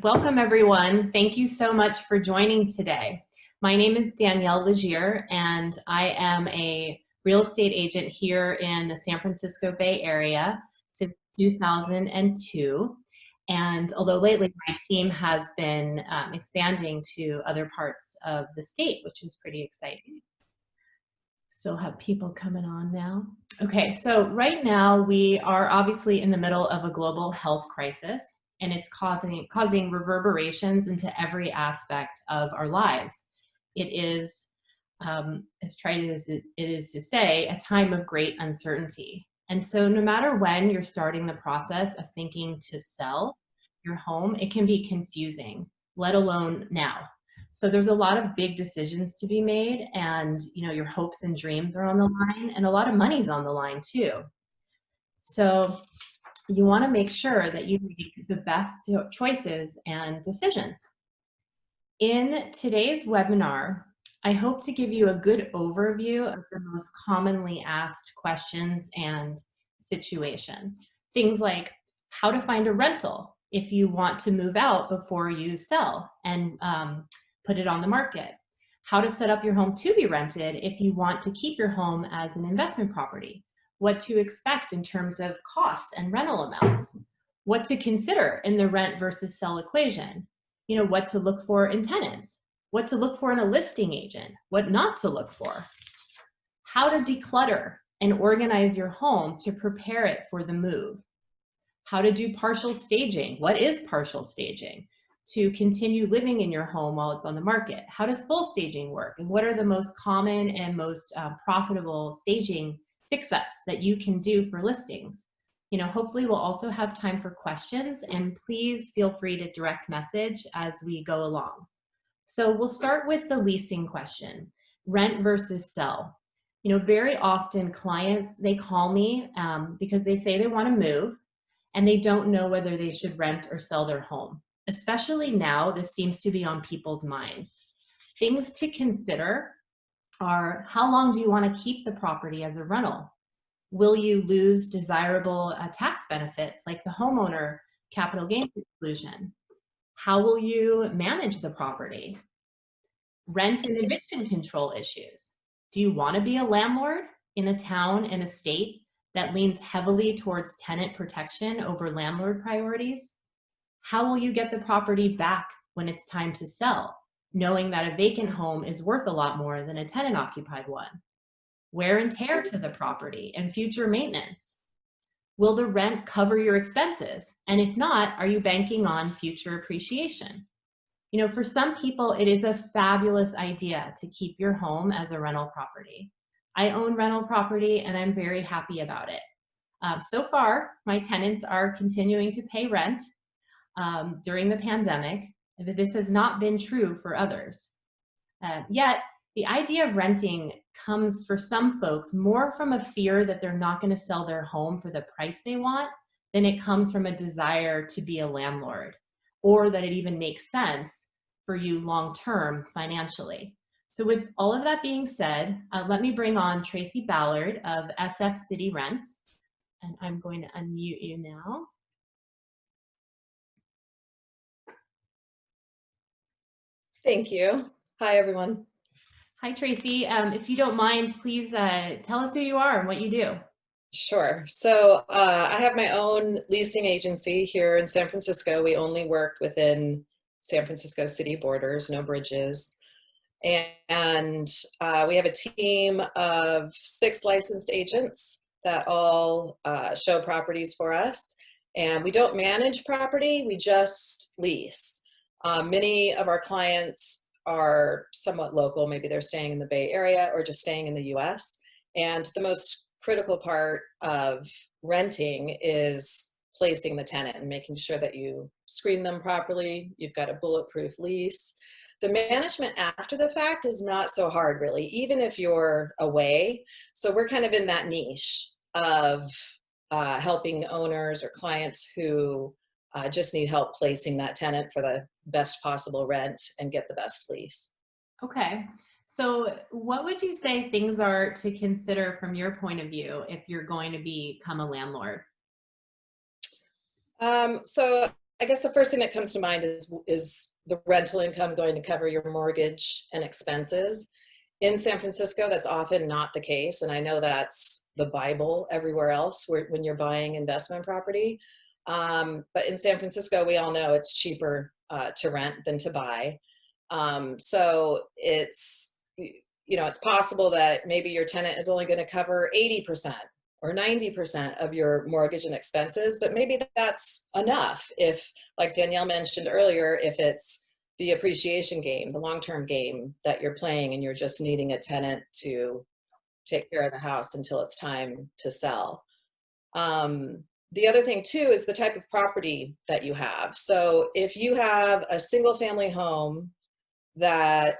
Welcome everyone. Thank you so much for joining today. My name is Danielle Lazier and I am a real estate agent here in the San Francisco Bay Area since 2002. And although lately my team has been expanding to other parts of the state, which is pretty exciting. Still have people coming on now. Okay, so right now we are obviously in the middle of a global health crisis, and it's causing reverberations into every aspect of our lives. It is, as trite as it is to say, a time of great uncertainty. And so no matter when you're starting the process of thinking to sell your home, it can be confusing, let alone now. So there's a lot of big decisions to be made, and your hopes and dreams are on the line, and a lot of money's on the line too. So you want to make sure that you make the best choices and decisions. In today's webinar, I hope to give you a good overview of the most commonly asked questions and situations. Things like how to find a rental if you want to move out before you sell and put it on the market. How to set up your home to be rented if you want to keep your home as an investment property. What to expect in terms of costs and rental amounts. What to consider in the rent versus sell equation. What to look for in tenants. What to look for in a listing agent. What not to look for. How to declutter and organize your home to prepare it for the move. How to do partial staging. What is partial staging? To continue living in your home while it's on the market. How does full staging work? And what are the most common and most profitable staging fix-ups that you can do for listings? Hopefully we'll also have time for questions, and please feel free to direct message as we go along. So we'll start with the leasing question, rent versus sell. Very often clients, they call me because they say they want to move and they don't know whether they should rent or sell their home. Especially now, this seems to be on people's minds. Things to consider are, how long do you want to keep the property as a rental? Will you lose desirable tax benefits like the homeowner capital gains exclusion? How will you manage the property? Rent and eviction control issues. Do you want to be a landlord in a town and a state that leans heavily towards tenant protection over landlord priorities? How will you get the property back when it's time to sell, knowing that a vacant home is worth a lot more than a tenant-occupied one? Wear and tear to the property and future maintenance. Will the rent cover your expenses? And if not, are you banking on future appreciation? For some people, it is a fabulous idea to keep your home as a rental property. I own rental property and I'm very happy about it. So far, my tenants are continuing to pay rent during the pandemic. This has not been true for others. Yet, the idea of renting comes for some folks more from a fear that they're not going to sell their home for the price they want than it comes from a desire to be a landlord, or that it even makes sense for you long-term financially. So with all of that being said, let me bring on Tracy Ballard of SF City Rents, and I'm going to unmute you now. Thank you. Hi, everyone. Hi, Tracy. If you don't mind, please tell us who you are and what you do. Sure. So I have my own leasing agency here in San Francisco. We only work within San Francisco city borders, no bridges. And we have a team of 6 licensed agents that all show properties for us. And we don't manage property, we just lease. Many of our clients are somewhat local. Maybe they're staying in the Bay Area or just staying in the US. And the most critical part of renting is placing the tenant and making sure that you screen them properly. You've got a bulletproof lease. The management after the fact is not so hard, really, even if you're away. So we're kind of in that niche of helping owners or clients who just need help placing that tenant for the best possible rent and get the best lease. Okay. So what would you say things are to consider from your point of view if you're going to become a landlord? So I guess the first thing that comes to mind is the rental income going to cover your mortgage and expenses. In San Francisco, that's often not the case, and I know that's the Bible everywhere else when you're buying investment property. But in San Francisco, we all know it's cheaper to rent than to buy. So it's possible that maybe your tenant is only going to cover 80% or 90% of your mortgage and expenses, but maybe that's enough if, like Danielle mentioned earlier, if it's the appreciation game, the long-term game that you're playing and you're just needing a tenant to take care of the house until it's time to sell. The other thing too is the type of property that you have. So if you have a single family home that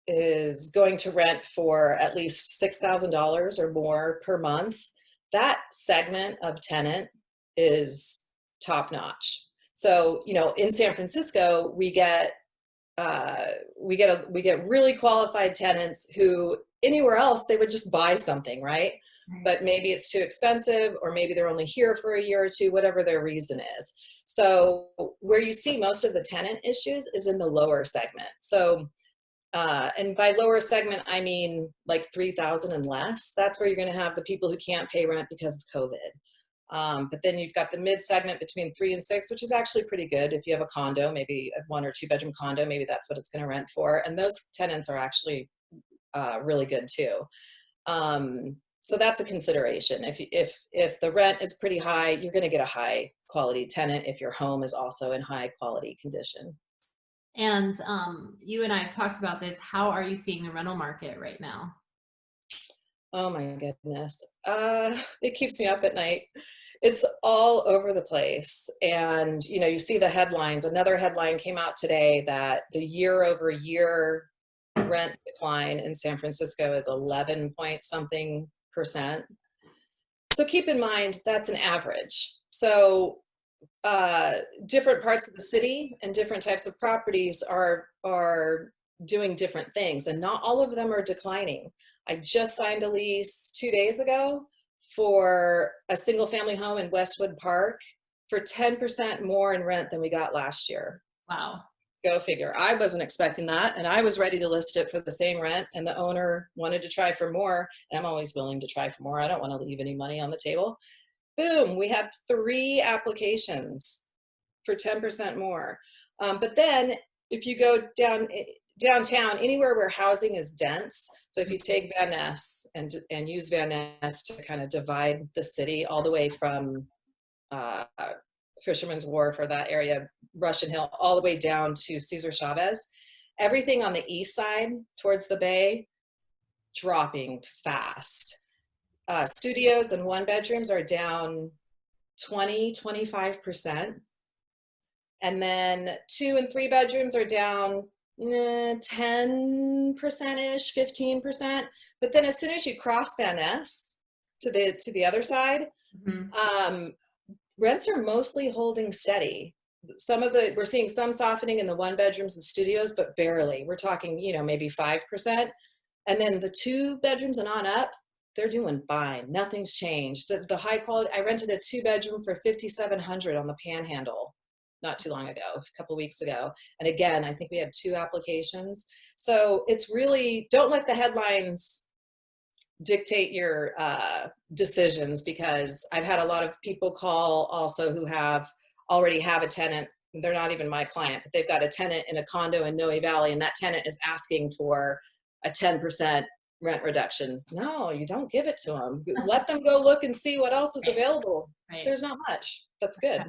is going to rent for at least $6,000 or more per month, that segment of tenant is top notch. So, in San Francisco, we get really qualified tenants who anywhere else they would just buy something, right? But maybe it's too expensive, or maybe they're only here for a year or two, whatever their reason is. So where you see most of the tenant issues is in the lower segment. So, and by lower segment, I mean like 3,000 and less. That's where you're going to have the people who can't pay rent because of COVID. But then you've got the mid segment between 3 and 6, which is actually pretty good. If you have a condo, maybe a 1 or 2 bedroom condo, maybe that's what it's going to rent for. And those tenants are actually really good too. So that's a consideration. If the rent is pretty high, you're going to get a high quality tenant if your home is also in high quality condition. And you and I have talked about this. How are you seeing the rental market right now? Oh my goodness. It keeps me up at night. It's all over the place. And, you see the headlines. Another headline came out today that the year-over-year rent decline in San Francisco is 11 point something %. So keep in mind, that's an average. So different parts of the city and different types of properties are doing different things, and not all of them are declining. I just signed a lease 2 days ago for a single family home in Westwood Park for 10% more in rent than we got last year. Wow. Go figure. I wasn't expecting that, and I was ready to list it for the same rent, and the owner wanted to try for more, and I'm always willing to try for more. I don't want to leave any money on the table. Boom, we had 3 applications for 10% more. But then if you go downtown, anywhere where housing is dense, so if you take Van Ness and use Van Ness to kind of divide the city all the way from Fisherman's Wharf or that area, Russian Hill, all the way down to Cesar Chavez, everything on the east side towards the bay, dropping fast. Studios and 1 bedrooms are down 25%. And then 2 and 3 bedrooms are down 10%-ish, 15%. But then as soon as you cross Van Ness to the other side, rents are mostly holding steady. We're seeing some softening in the 1 bedrooms and studios, but barely. We're talking, maybe 5%. And then the 2 bedrooms and on up, they're doing fine. Nothing's changed. The high quality, I rented a 2 bedroom for $5,700 on the Panhandle not too long ago, a couple weeks ago. And again, I think we had 2 applications. So it's really, don't let the headlines dictate your decisions, because I've had a lot of people call also who already have a tenant. They're not even my client, but they've got a tenant in a condo in Noe Valley, and that tenant is asking for a 10% rent reduction. No, you don't give it to them. Let them go look and see what else is available. Right. There's not much. That's good.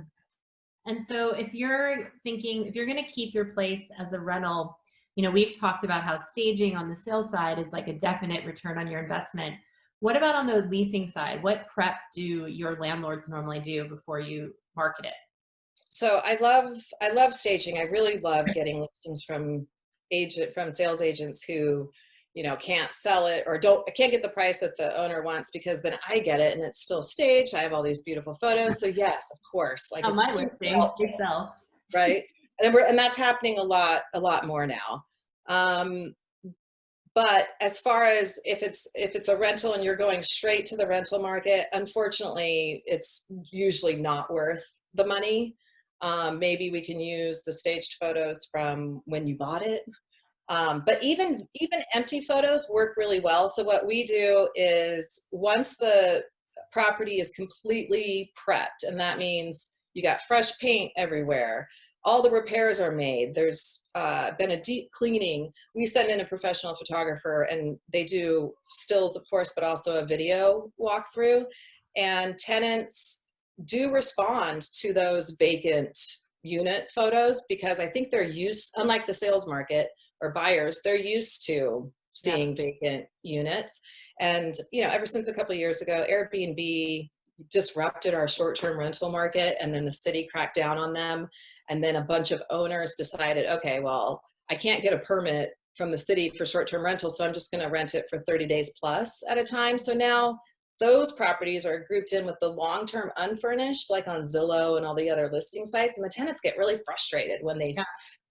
And so if you're going to keep your place as a rental, we've talked about how staging on the sales side is like a definite return on your investment. What about on the leasing side? What prep do your landlords normally do before you market it? So I love staging. I really love getting listings from sales agents who can't sell it or can't get the price that the owner wants, because then I get it and it's still staged. I have all these beautiful photos. So yes, of course, like it's my listing, they sell. Right. And that's happening a lot more now. But as far as if it's a rental and you're going straight to the rental market, unfortunately, it's usually not worth the money. Maybe we can use the staged photos from when you bought it. But even empty photos work really well. So what we do is once the property is completely prepped, and that means you got fresh paint everywhere, all the repairs are made, there's been a deep cleaning, we send in a professional photographer and they do stills, of course, but also a video walkthrough. And tenants do respond to those vacant unit photos because I think they're used, unlike the sales market or buyers, they're used to seeing vacant units. And ever since a couple of years ago, Airbnb disrupted our short-term rental market, and then the city cracked down on them, and then a bunch of owners decided, okay, well, I can't get a permit from the city for short-term rental, so I'm just going to rent it for 30 days plus at a time. So now those properties are grouped in with the long-term unfurnished, like on Zillow and all the other listing sites, and the tenants get really frustrated when they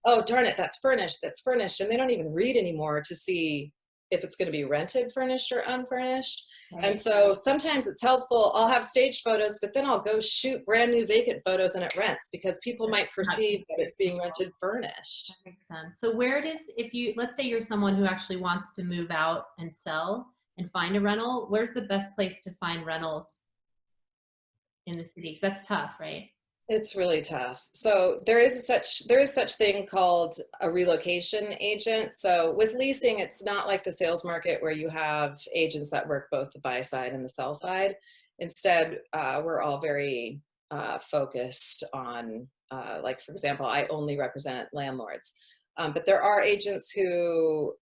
oh, darn it, that's furnished, and they don't even read anymore to see if it's going to be rented, furnished, or unfurnished. Right. And so sometimes it's helpful. I'll have staged photos, but then I'll go shoot brand new vacant photos and it rents because people might perceive that it's being rented furnished. That makes sense. So where does, let's say you're someone who actually wants to move out and sell and find a rental, where's the best place to find rentals in the city? Because that's tough, right? It's really tough. So there is such thing called a relocation agent. So with leasing, it's not like the sales market where you have agents that work both the buy side and the sell side. Instead, we're all very focused on, like, for example, I only represent landlords. But there are agents who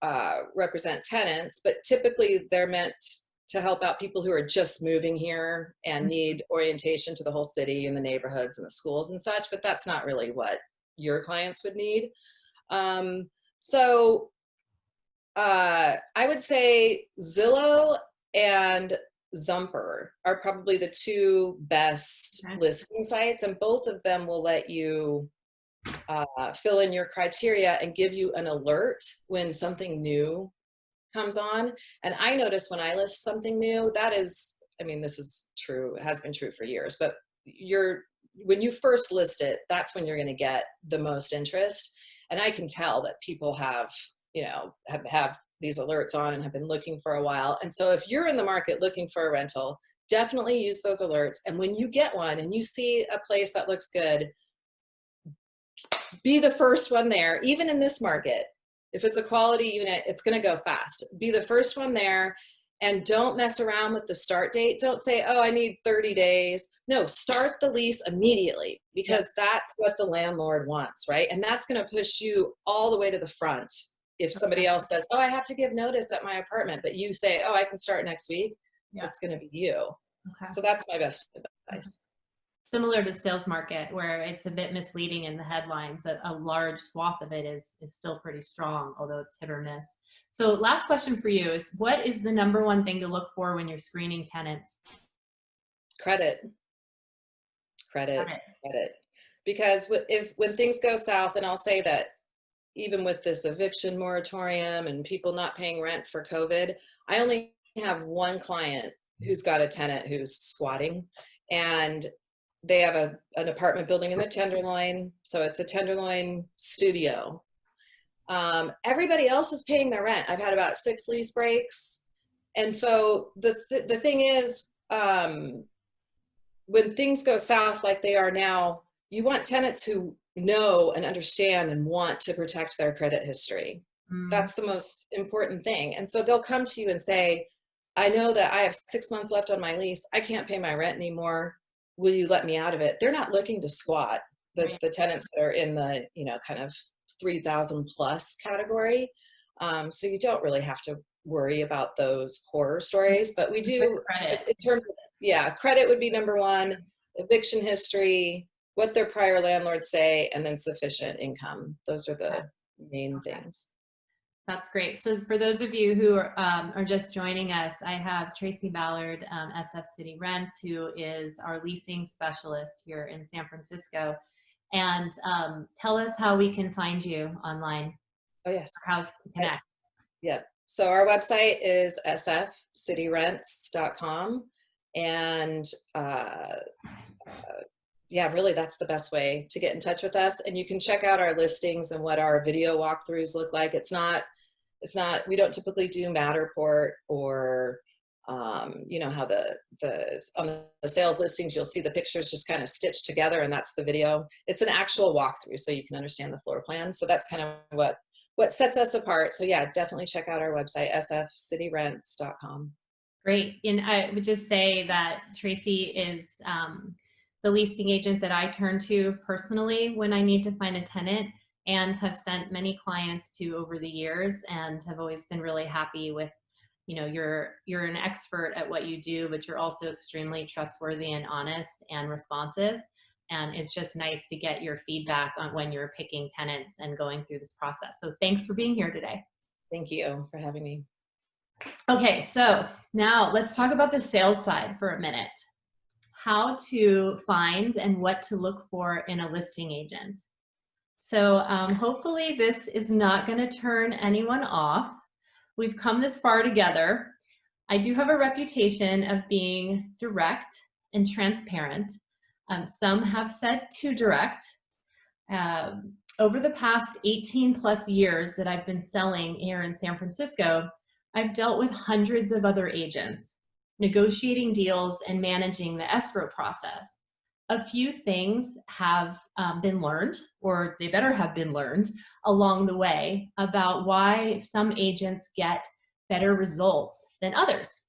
represent tenants, but typically they're meant to help out people who are just moving here and need orientation to the whole city and the neighborhoods and the schools and such, but that's not really what your clients would need. So I would say Zillow and Zumper are probably the two best listing sites, and both of them will let you fill in your criteria and give you an alert when something new comes on. And I notice when I list something new, that is, I mean, this is true, it has been true for years, but when you first list it, that's when you're going to get the most interest. And I can tell that people have these alerts on and have been looking for a while. And so if you're in the market looking for a rental, definitely use those alerts. And when you get one and you see a place that looks good, be the first one there. Even in this market, if it's a quality unit, it's going to go fast. Be the first one there, and don't mess around with the start date. Don't say, oh, I need 30 days. No, start the lease immediately, because that's what the landlord wants, right? And that's going to push you all the way to the front. If somebody else says, oh, I have to give notice at my apartment, but you say, oh, I can start next week, it's going to be you. Okay. So that's my best advice. Similar to sales market, where it's a bit misleading in the headlines, that a large swath of it is still pretty strong, although it's hit or miss. So last question for you is, what is the number one thing to look for when you're screening tenants? Credit. Because when things go south, and I'll say that even with this eviction moratorium and people not paying rent for COVID, I only have one client who's got a tenant who's squatting, and they have an apartment building in the Tenderloin, so it's a Tenderloin studio. Everybody else is paying their rent. I've had about 6 lease breaks. And so the thing is, when things go south like they are now, you want tenants who know and understand and want to protect their credit history. That's the most important thing. And so they'll come to you and say, I know that I have 6 months left on my lease. I can't pay my rent anymore. Will you let me out of it? They're not looking to squat. The tenants that are in the, kind of 3,000 plus category. So you don't really have to worry about those horror stories, but we do in terms of, credit would be number one, eviction history, what their prior landlords say, and then sufficient income. Those are the main things. That's great. So for those of you who are just joining us, I have Tracy Ballard, SF City Rents, who is our leasing specialist here in San Francisco. And tell us how we can find you online. Oh, yes. How to connect. Yeah. So our website is sfcityrents.com. And yeah, really that's the best way to get in touch with us. And you can check out our listings and what our video walkthroughs look like. We don't typically do Matterport or, you know, how on the sales listings, you'll see the pictures just kind of stitched together and that's the video. It's an actual walkthrough so you can understand the floor plan. So that's kind of what sets us apart. So yeah, definitely check out our website, sfcityrents.com. Great. And I would just say that Tracy is the leasing agent that I turn to personally when I need to find a tenant, and have sent many clients to over the years, and have always been really happy with, you know, you're an expert at what you do, but you're also extremely trustworthy and honest and responsive. And it's just nice to get your feedback on when you're picking tenants and going through this process. So thanks for being here today. Thank you for having me. Okay, so now let's talk about the sales side for a minute. How to find and what to look for in a listing agent. So hopefully this is not going to turn anyone off. We've come this far together. I do have a reputation of being direct and transparent. Some have said too direct. Over the past 18 plus years that I've been selling here in San Francisco, I've dealt with hundreds of other agents, negotiating deals and managing the escrow process. A few things have been learned, or they better have been learned along the way, about why some agents get better results than others.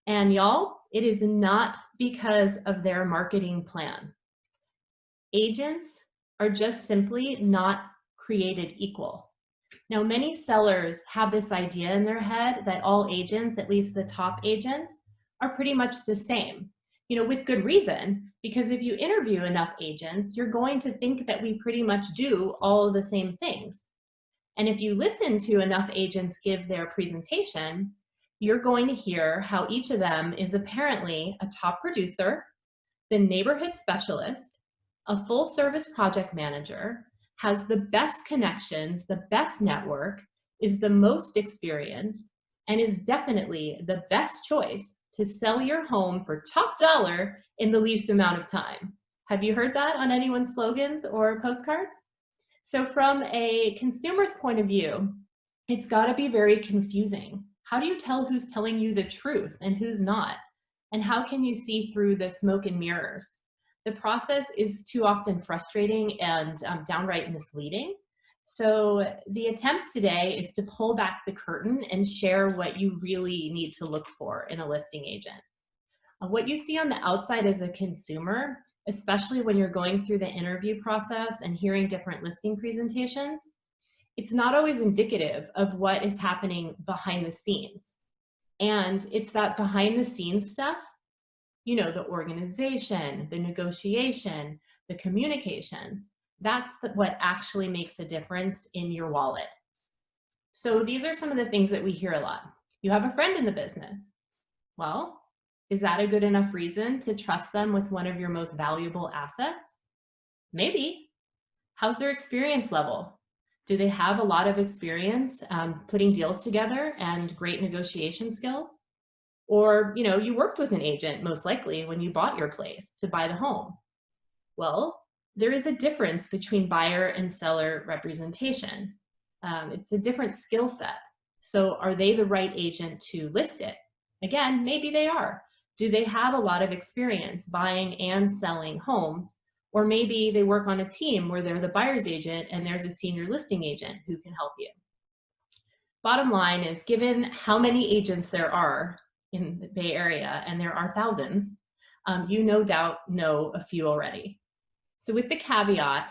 And y'all, it is not because of their marketing plan. Agents are just simply not created equal. Now, many sellers have this idea in their head that all agents, at least the top agents, are pretty much the same. You know, with good reason, because if you interview enough agents, you're going to think that we pretty much do all of the same things. And if you listen to enough agents give their presentation, you're going to hear how each of them is apparently a top producer, the neighborhood specialist, a full service project manager, has the best connections, the best network, is the most experienced, and is definitely the best choice to sell your home for top dollar in the least amount of time. Have you heard that on anyone's slogans or postcards? So from a consumer's point of view, it's got to be very confusing. How do you tell who's telling you the truth and who's not? And how can you see through the smoke and mirrors? The process is too often frustrating and downright misleading. So the attempt today is to pull back the curtain and share what you really need to look for in a listing agent. What you see on the outside as a consumer, especially when you're going through the interview process and hearing different listing presentations, it's not always indicative of what is happening behind the scenes. And it's that behind the scenes stuff, you know, the organization, the negotiation, the communications, that's what actually makes a difference in your wallet. So these are some of the things that we hear a lot. You have a friend in the business. Well, is that a good enough reason to trust them with one of your most valuable assets? Maybe. How's their experience level? Do they have a lot of experience putting deals together and great negotiation skills? Or, you know, you worked with an agent most likely when you bought your place to buy the home. Well, there is a difference between buyer and seller representation. It's a different skill set. So are they the right agent to list it? Again, maybe they are. Do they have a lot of experience buying and selling homes? Or maybe they work on a team where they're the buyer's agent and there's a senior listing agent who can help you. Bottom line is, given how many agents there are in the Bay Area, and there are thousands, you no doubt know a few already. So with the caveat,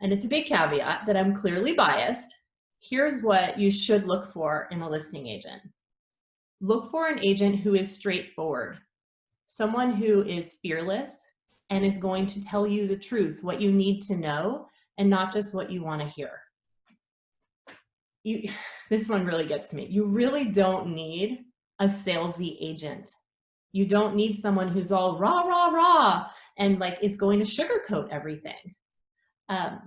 and it's a big caveat, that I'm clearly biased, here's what you should look for in a listing agent. Look for an agent who is straightforward, someone who is fearless and is going to tell you the truth, what you need to know, and not just what you want to hear. This one really gets to me. You really don't need a salesy agent. You don't need someone who's all rah, rah, rah, and like is going to sugarcoat everything.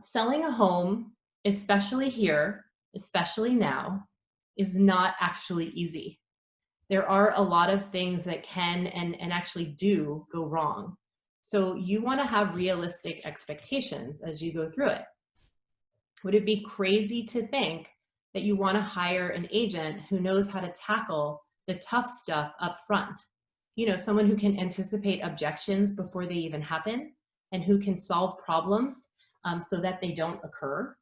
Selling a home, especially here, especially now, is not actually easy. There are a lot of things that can and actually do go wrong. So you want to have realistic expectations as you go through it. Would it be crazy to think that you want to hire an agent who knows how to tackle the tough stuff up front? You know, someone who can anticipate objections before they even happen and who can solve problems so that they don't occur.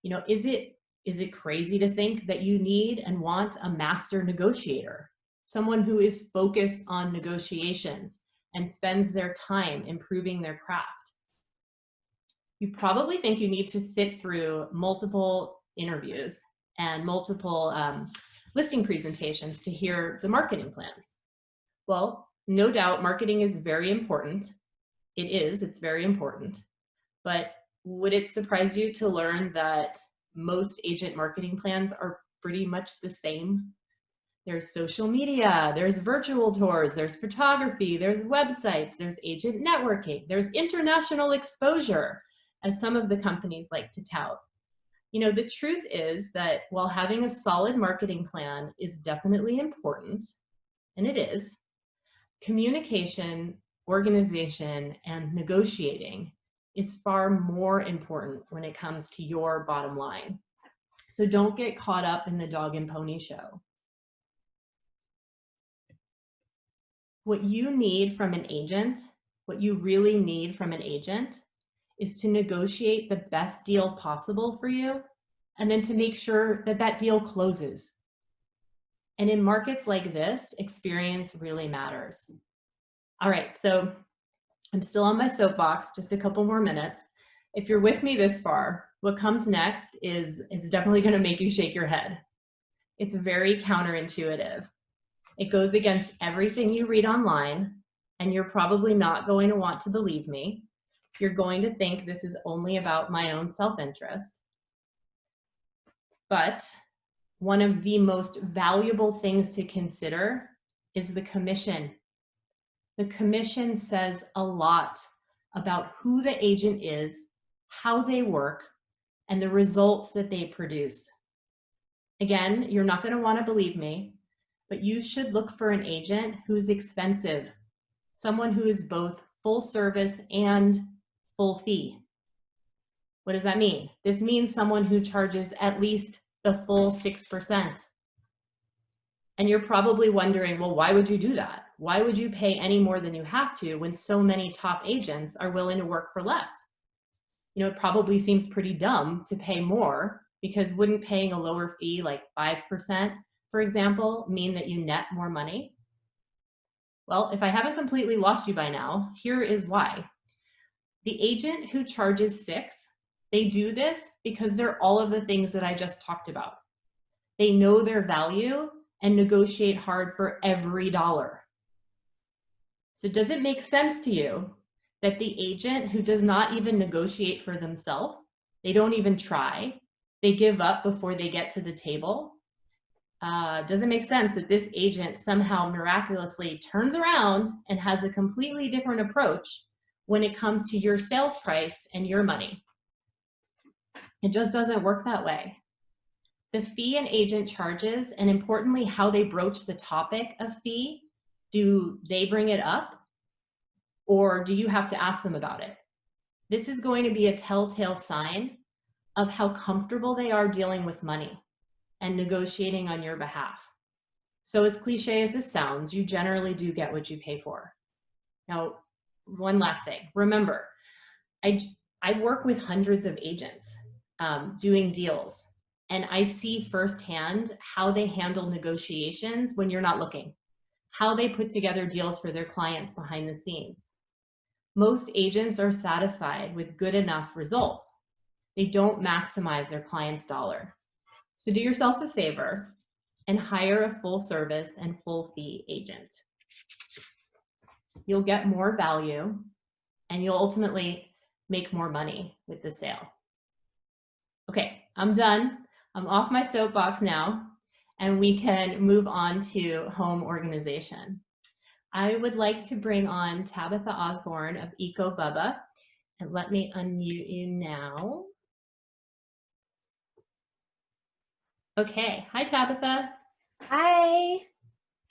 You know, is it crazy to think that you need and want a master negotiator, someone who is focused on negotiations and spends their time improving their craft? You probably think you need to sit through multiple interviews and multiple listing presentations to hear the marketing plans. Well, no doubt marketing is very important. It's very important. But would it surprise you to learn that most agent marketing plans are pretty much the same? There's social media, there's virtual tours, there's photography, there's websites, there's agent networking, there's international exposure, as some of the companies like to tout. You know, the truth is that while having a solid marketing plan is definitely important, and it is, communication, organization, and negotiating is far more important when it comes to your bottom line. So don't get caught up in the dog and pony show. What you need from an agent, what you really need from an agent, is to negotiate the best deal possible for you, and then to make sure that that deal closes. And in markets like this, experience really matters. All right, so I'm still on my soapbox, just a couple more minutes. If you're with me this far, what comes next is definitely going to make you shake your head. It's very counterintuitive. It goes against everything you read online, and you're probably not going to want to believe me. You're going to think this is only about my own self-interest. But one of the most valuable things to consider is the commission. The commission says a lot about who the agent is, how they work, and the results that they produce. Again, you're not going to want to believe me, but you should look for an agent who's expensive, someone who is both full service and full fee. What does that mean? This means someone who charges at least the full 6%. And you're probably wondering, well, why would you do that? Why would you pay any more than you have to when so many top agents are willing to work for less? You know, it probably seems pretty dumb to pay more, because wouldn't paying a lower fee like 5%, for example, mean that you net more money? Well, if I haven't completely lost you by now, here is why. The agent who charges 6, they do this because they're all of the things that I just talked about. They know their value and negotiate hard for every dollar. So does it make sense to you that the agent who does not even negotiate for themselves, they don't even try, they give up before they get to the table? Does it make sense that this agent somehow miraculously turns around and has a completely different approach when it comes to your sales price and your money? It just doesn't work that way. The fee an agent charges, and importantly, how they broach the topic of fee, do they bring it up, or do you have to ask them about it? This is going to be a telltale sign of how comfortable they are dealing with money and negotiating on your behalf. So as cliche as this sounds, you generally do get what you pay for. Now, one last thing. Remember, I work with hundreds of agents doing deals, and I see firsthand how they handle negotiations when you're not looking, how they put together deals for their clients behind the scenes. Most agents are satisfied with good enough results. They don't maximize their client's dollar. So do yourself a favor and hire a full service and full fee agent. You'll get more value, and you'll ultimately make more money with the sale. Okay, I'm done. I'm off my soapbox now, and we can move on to home organization. I would like to bring on Tabatha Osborne of ecoBubba, and let me unmute you now. Okay. Hi, Tabitha. Hi,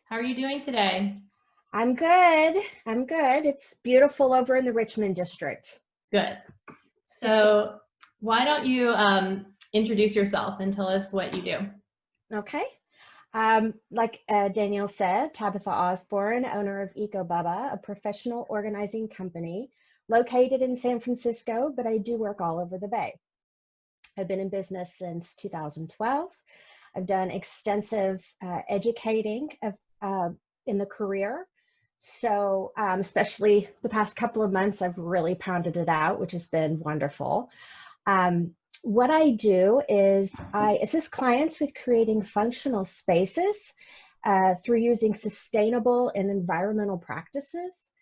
How are you doing today? I'm good. I'm good. It's beautiful over in the Richmond district. Good. So why don't you introduce yourself and tell us what you do? Okay. Like Danielle said, Tabatha Osborne, owner of ecoBubba, a professional organizing company located in San Francisco, but I do work all over the Bay. I've been in business since 2012. I've done extensive educating in the career. So especially the past couple of months, I've really pounded it out, which has been wonderful. What I do is I assist clients with creating functional spaces through using sustainable and environmental practices.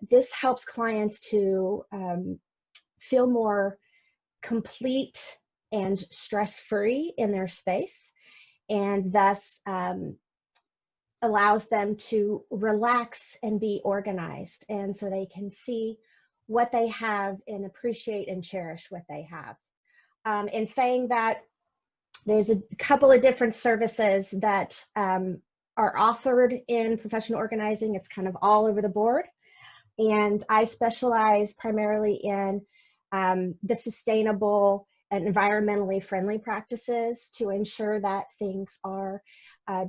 This helps clients to feel more complete and stress-free in their space, and thus allows them to relax and be organized, and so they can see what they have and appreciate and cherish what they have. In saying that, there's a couple of different services that are offered in professional organizing. It's kind of all over the board, and I specialize primarily in the sustainable and environmentally friendly practices to ensure that things are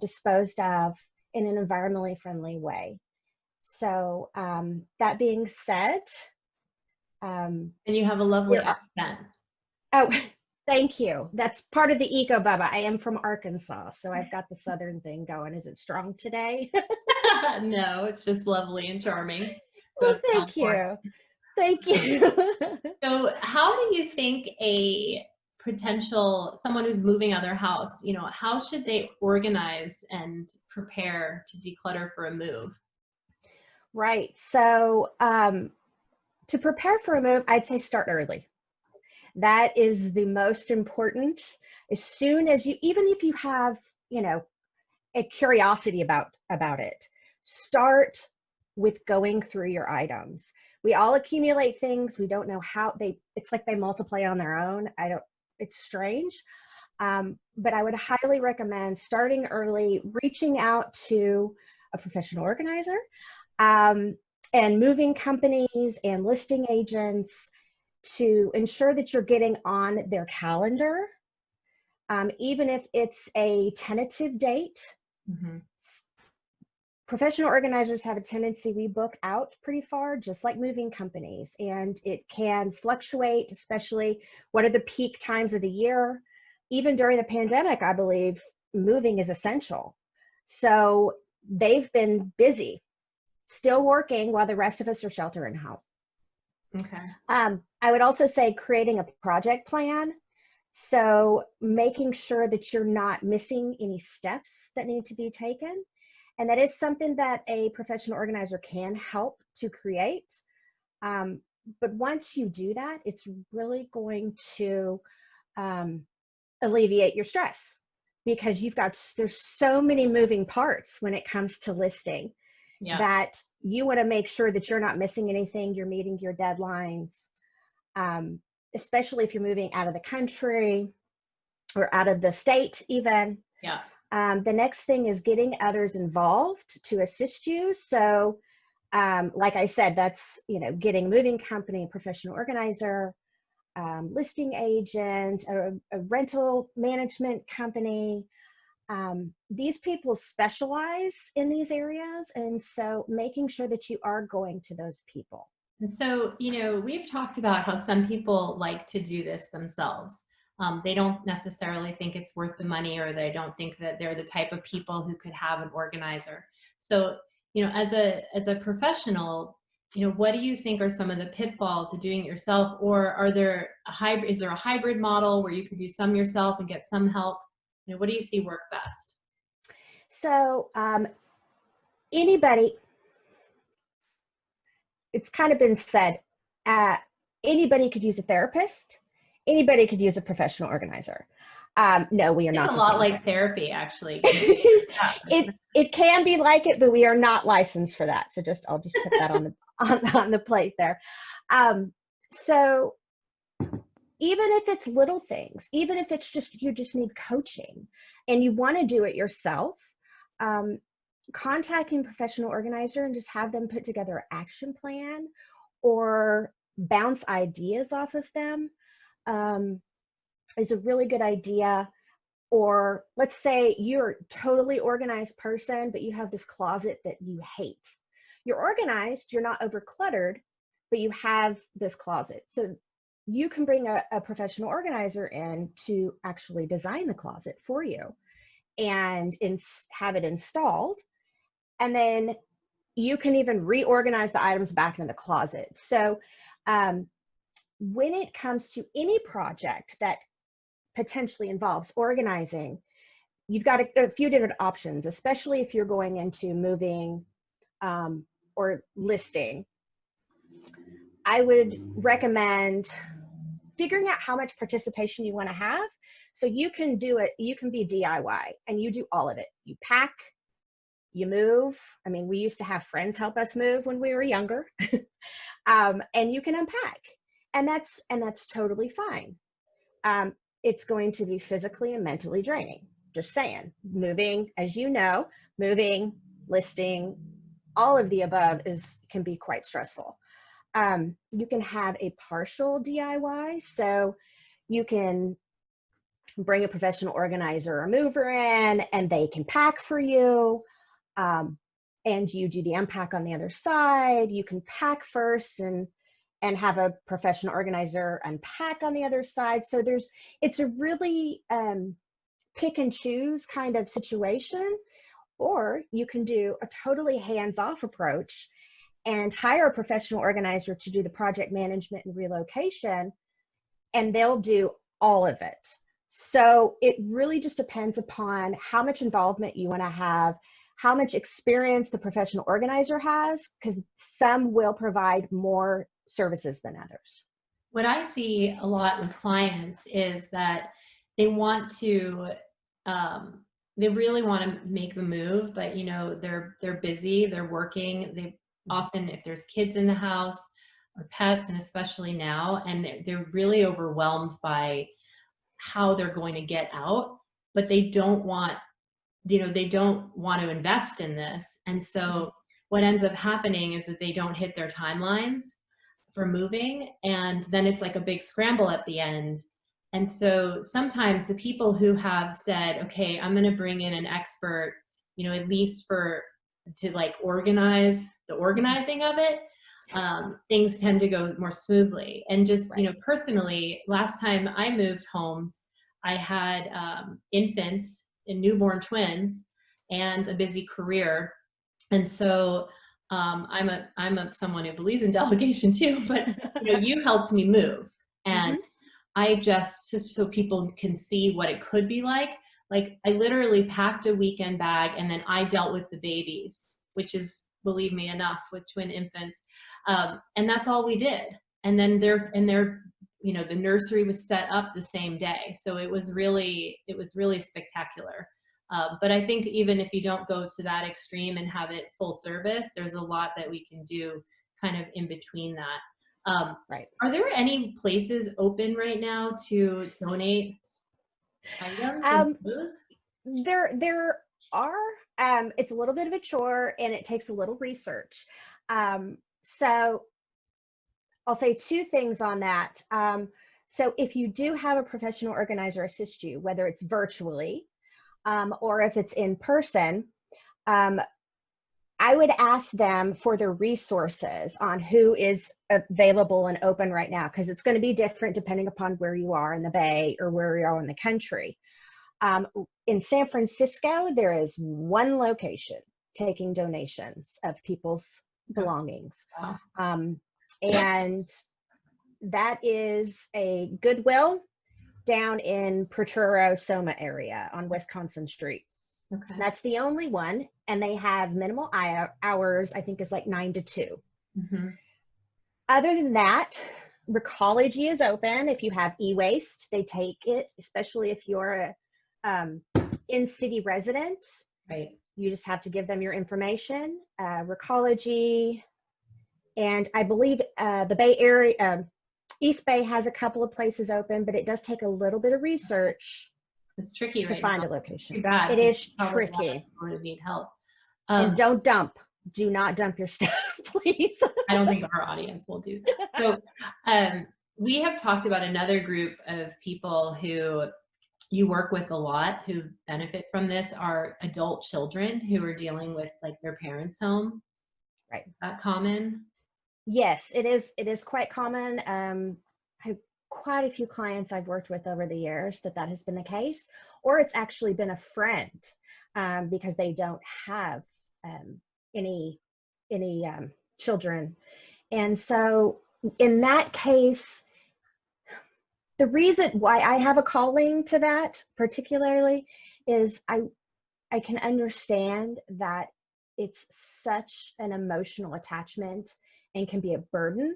disposed of in an environmentally friendly way. So that being said, And you have a lovely accent. oh, thank you. That's part of the ecoBubba. I am from Arkansas, so I've got the Southern thing going. Is it strong today? No, it's just lovely and charming. Well, thank you. Thank you. So how do you think someone who's moving out of their house, how should they organize and prepare to declutter for a move? Right. So to prepare for a move, I'd say start early. That is the most important. As soon as even if you have, a curiosity about it, start with going through your items. We all accumulate things. We don't know how it's like they multiply on their own. It's strange. But I would highly recommend starting early, reaching out to a professional organizer, and moving companies and listing agents to ensure that you're getting on their calendar, even if it's a tentative date. Mm-hmm. Professional organizers have a tendency, we book out pretty far, just like moving companies, and it can fluctuate, especially what are the peak times of the year. Even during the pandemic, I believe moving is essential. So they've been busy, still working while the rest of us are sheltering home. Okay. I would also say creating a project plan. So making sure that you're not missing any steps that need to be taken. And that is something that a professional organizer can help to create. But once you do that, it's really going to alleviate your stress, because there's so many moving parts when it comes to listing. Yeah. That you want to make sure that you're not missing anything, you're meeting your deadlines, especially if you're moving out of the country or out of the state even. Yeah. The next thing is getting others involved to assist you. So like I said, that's, getting a moving company, professional organizer, listing agent, a rental management company. These people specialize in these areas, and so making sure that you are going to those people. And so, we've talked about how some people like to do this themselves. They don't necessarily think it's worth the money, or they don't think that they're the type of people who could have an organizer. So, as a professional, what do you think are some of the pitfalls of doing it yourself, or is there a hybrid model where you could do some yourself and get some help? What do you see work best? So anybody, it's kind of been said, anybody could use a therapist. Anybody could use a professional organizer. No, we are not. It's a lot like therapy, actually. It can be like it, but we are not licensed for that. So I'll just put that on the plate there. So even if it's little things, even if it's just, you just need coaching and you want to do it yourself, contacting a professional organizer and just have them put together an action plan or bounce ideas off of them is a really good idea. Or let's say you're a totally organized person, but you have this closet that you hate. You're organized, you're not overcluttered, but you have this closet. So you can bring a professional organizer in to actually design the closet for you and have it installed. And then you can even reorganize the items back into the closet. So when it comes to any project that potentially involves organizing, you've got a few different options, especially if you're going into moving or listing. I would recommend figuring out how much participation you want to have. So you can do it, you can be DIY and you do all of it. You pack, you move. I mean, we used to have friends help us move when we were younger. And you can unpack. And that's totally fine. It's going to be physically and mentally draining. Just saying. Moving, as you know, moving, listing, all of the above can be quite stressful. You can have a partial DIY, so you can bring a professional organizer or mover in and they can pack for you, and you do the unpack on the other side. You can pack first and have a professional organizer unpack on the other side. So it's a really pick and choose kind of situation. Or you can do a totally hands-off approach and hire a professional organizer to do the project management and relocation, and they'll do all of it. So it really just depends upon how much involvement you want to have, how much experience the professional organizer has, because some will provide more services than others. What I see a lot with clients is that they want to, they really want to make the move, but you know, they're busy, they're working, they often, if there's kids in the house or pets, and especially now, and they're really overwhelmed by how they're going to get out, but they don't want, you know, they don't want to invest in this. And so what ends up happening is that they don't hit their timelines for moving, and then it's like a big scramble at the end. And so sometimes the people who have said, okay, I'm going to bring in an expert, you know, at least to like organize the organizing of it, things tend to go more smoothly. And just, you know, personally, last time I moved homes, I had infants and newborn twins and a busy career. And so I'm someone who believes in delegation too, but you know, you helped me move, and I just so people can see what it could be like I literally packed a weekend bag and then I dealt with the babies, which is, believe me, enough with twin infants. And that's all we did. And then you know, the nursery was set up the same day. So it was really spectacular. But I think even if you don't go to that extreme and have it full service, there's a lot that we can do kind of in between that. Right. Are there any places open right now to donate items? There are. It's a little bit of a chore and it takes a little research. So I'll say two things on that. So if you do have a professional organizer assist you, whether it's virtually or if it's in person, I would ask them for the resources on who is available and open right now, because it's going to be different depending upon where you are in the Bay or where you are in the country. In San Francisco, there is one location taking donations of people's belongings. Wow. And that is a Goodwill down in Proturo, Soma area on Wisconsin Street. Okay. That's the only one, and they have minimal hours. I think is like 9 to 2. Other than that, Recology is open. If you have e-waste, they take it, especially if you're a in-city resident. Right. You just have to give them your information. Recology, and I believe the Bay Area, East Bay has a couple of places open, but it does take a little bit of research It's tricky to right find now. a location. Too bad. It is Probably a lot of tricky. people would need help. And don't dump. Do not dump your stuff, please. I don't think our audience will do that. So we have talked about another group of people who you work with a lot who benefit from this are adult children who are dealing with like their parents' home. Right. Is that common? Yes, it is. It is quite common. I have quite a few clients I've worked with over the years that has been the case, or it's actually been a friend because they don't have any children. And so in that case, the reason why I have a calling to that particularly is I can understand that it's such an emotional attachment and can be a burden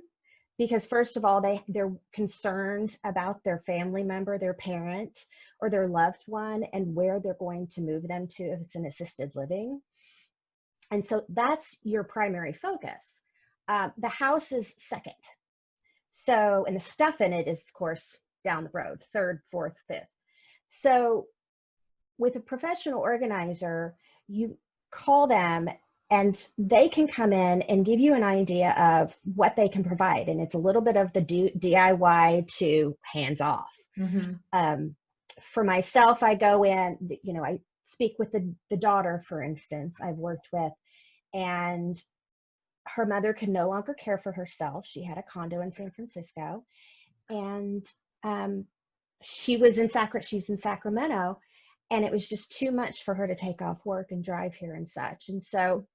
because first of all, they're concerned about their family member, their parent, or their loved one and where they're going to move them to if it's an assisted living. And so that's your primary focus. The house is second. So, and the stuff in it is, of course, down the road, third, fourth, fifth. So with a professional organizer, you call them and they can come in and give you an idea of what they can provide. And it's a little bit of the DIY to hands off. Mm-hmm. For myself, I go in, I speak with the daughter, for instance, I've worked with, and her mother could no longer care for herself. She had a condo in San Francisco, and she's in Sacramento, and it was just too much for her to take off work and drive here and such. And so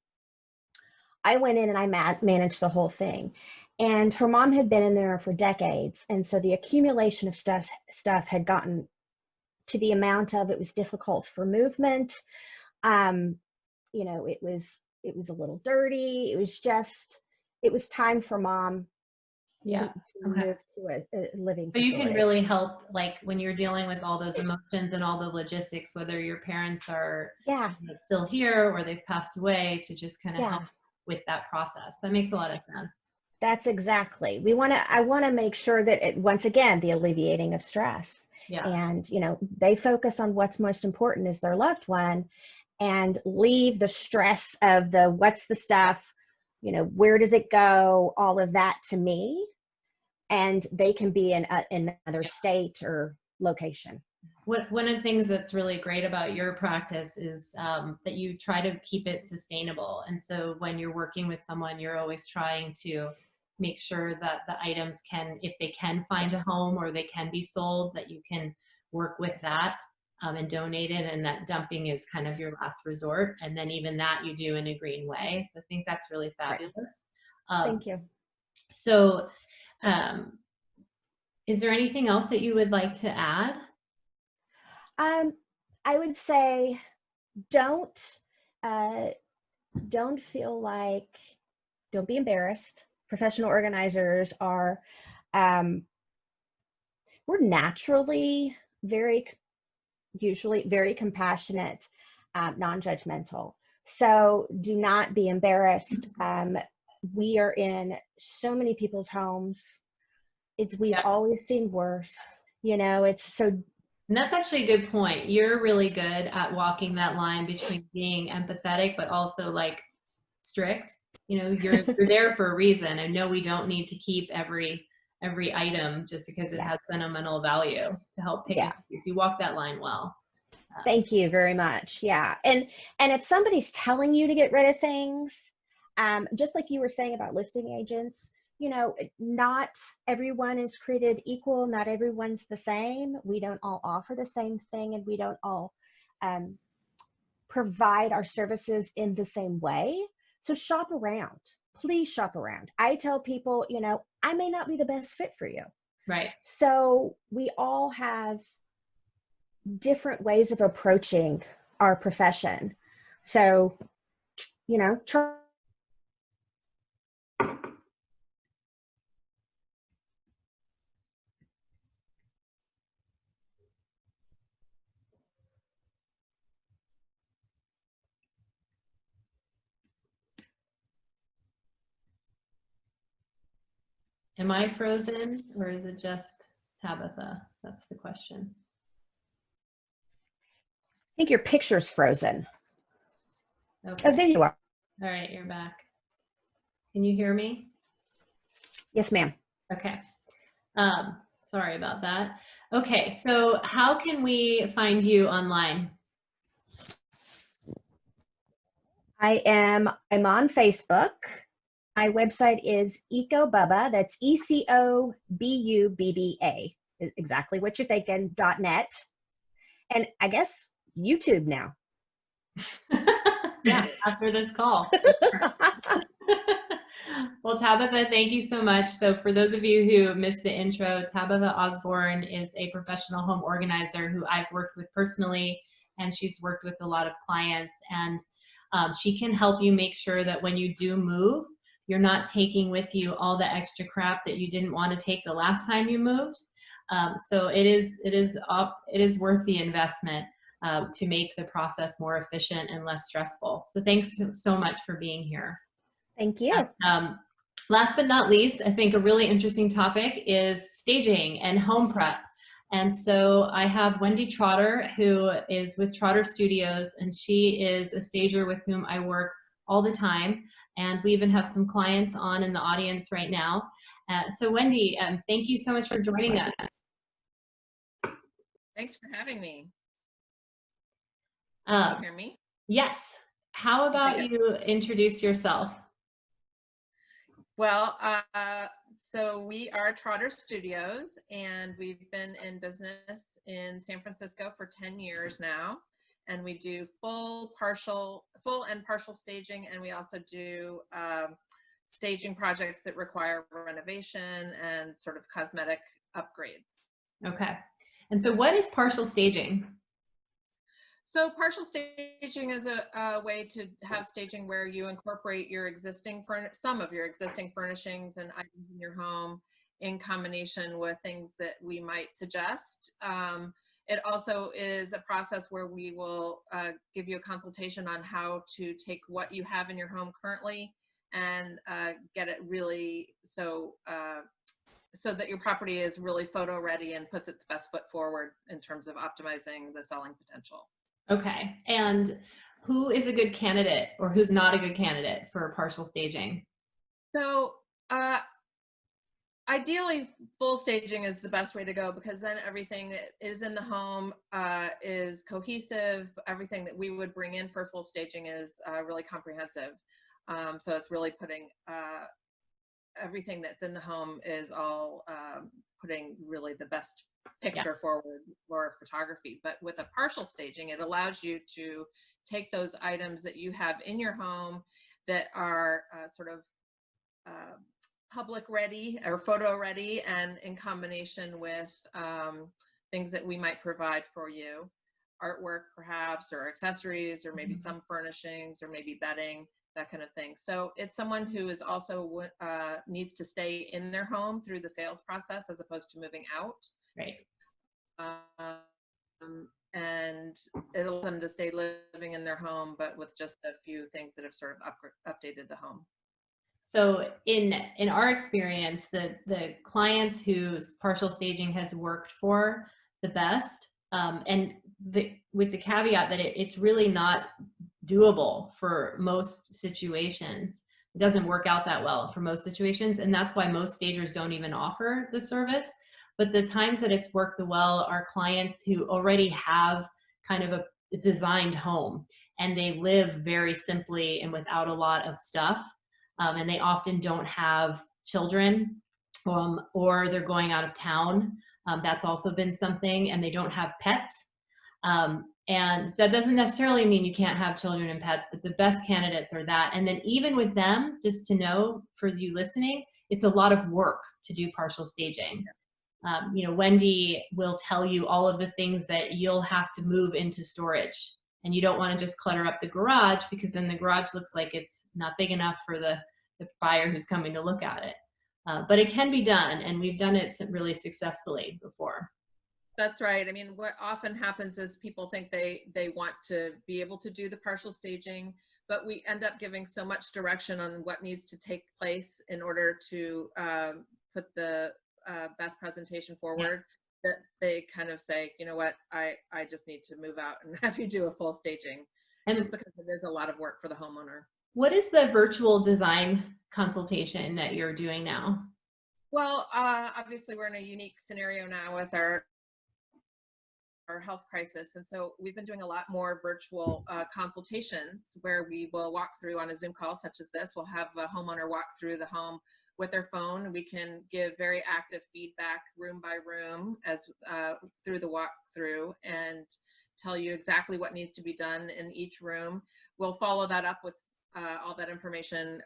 I went in and I managed the whole thing. And her mom had been in there for decades, and so the accumulation of stuff had gotten to the amount of it was difficult for movement. It was a little dirty. It was time for mom to move to a living facility. So you can really help, like when you're dealing with all those emotions and all the logistics, whether your parents are still here or they've passed away, to just kind of help with that process. That makes a lot of sense. That's exactly. I want to make sure that once again, the alleviating of stress. Yeah. And, they focus on what's most important is their loved one, and leave the stress of what's the stuff, where does it go, all of that to me, and they can be in another state or location. One of the things that's really great about your practice is that you try to keep it sustainable. And so when you're working with someone, you're always trying to make sure that the items if they can find a home or they can be sold, that you can work with that. And donate it, and that dumping is kind of your last resort. And then even that you do in a green way. So I think that's really fabulous. Thank you. So is there anything else that you would like to add? I would say don't feel like, don't be embarrassed. Professional organizers are, we're naturally usually very compassionate, non-judgmental. So do not be embarrassed. We are in so many people's homes. We've always seen worse, it's so. And that's actually a good point. You're really good at walking that line between being empathetic, but also like strict. You're there for a reason. I know we don't need to keep every item just because it has sentimental value to help pick and choose. You walk that line well. Thank you very much. Yeah. And if somebody's telling you to get rid of things, just like you were saying about listing agents, not everyone is created equal. Not everyone's the same. We don't all offer the same thing, and we don't all provide our services in the same way. So shop around. Please shop around. I tell people, I may not be the best fit for you. Right. So we all have different ways of approaching our profession. So, try. Am I frozen or is it just Tabatha? That's the question. I think your picture's frozen. Okay. Oh, there you are. All right, you're back. Can you hear me? Yes, ma'am. Okay. Sorry about that. Okay, so how can we find you online? I'm on Facebook. My website is ecoBubba. That's ECOBUBBA. Is exactly what you're thinking. .net. And I guess YouTube now. Yeah, after this call. Well, Tabatha, thank you so much. So for those of you who missed the intro, Tabatha Osborne is a professional home organizer who I've worked with personally, and she's worked with a lot of clients. And she can help you make sure that when you do move, you're not taking with you all the extra crap that you didn't want to take the last time you moved. So it is worth the investment to make the process more efficient and less stressful. So thanks so much for being here. Thank you. Last but not least, I think a really interesting topic is staging and home prep. And so I have Wendy Trotter, who is with Trotter Studios, and she is a stager with whom I work all the time. And we even have some clients on in the audience right now. So Wendy, thank you so much for joining us. Thanks for having me. Can you hear me? Yes. How about Okay, you introduce yourself? Well, so we are Trotter Studios, and we've been in business in San Francisco for 10 years now. And we do full and partial staging, and we also do staging projects that require renovation and sort of cosmetic upgrades. Okay. And so what is partial staging? So partial staging is a way to have staging where you incorporate your existing some of your existing furnishings and items in your home in combination with things that we might suggest. It also is a process where we will give you a consultation on how to take what you have in your home currently and get it really so that your property is really photo ready and puts its best foot forward in terms of optimizing the selling potential. Okay. And who is a good candidate or who's not a good candidate for partial staging? So ideally, full staging is the best way to go, because then everything that is in the home is cohesive. Everything that we would bring in for full staging is really comprehensive. So it's really putting everything that's in the home is all putting really the best picture forward for photography. But with a partial staging, it allows you to take those items that you have in your home that are sort of public ready or photo ready, and in combination with things that we might provide for you, artwork perhaps, or accessories, or maybe some furnishings, or maybe bedding, that kind of thing. So it's someone who is also needs to stay in their home through the sales process as opposed to moving out. Right. And it allows them to stay living in their home, but with just a few things that have sort of updated the home. So in our experience, the clients whose partial staging has worked for the best, and with the caveat that it's really not doable for most situations. It doesn't work out that well for most situations, and that's why most stagers don't even offer the service. But the times that it's worked well are clients who already have kind of a designed home, and they live very simply and without a lot of stuff. And they often don't have children, or they're going out of town. That's also been something, and they don't have pets. And that doesn't necessarily mean you can't have children and pets, but the best candidates are that. And then even with them, just to know for you listening, it's a lot of work to do partial staging. Wendy will tell you all of the things that you'll have to move into storage. And you don't want to just clutter up the garage, because then the garage looks like it's not big enough for the buyer who's coming to look at it. But it can be done, and we've done it really successfully before. That's right. I mean, what often happens is people think they want to be able to do the partial staging, but we end up giving so much direction on what needs to take place in order to put the best presentation forward, that they kind of say, you know what, I just need to move out and have you do a full staging, just because it is a lot of work for the homeowner. What is the virtual design consultation that you're doing now? Well, obviously we're in a unique scenario now with our health crisis. And so we've been doing a lot more virtual consultations where we will walk through on a Zoom call such as this. We'll have a homeowner walk through the home with their phone. We can give very active feedback room by room as through the walkthrough and tell you exactly what needs to be done in each room. We'll follow that up with all that information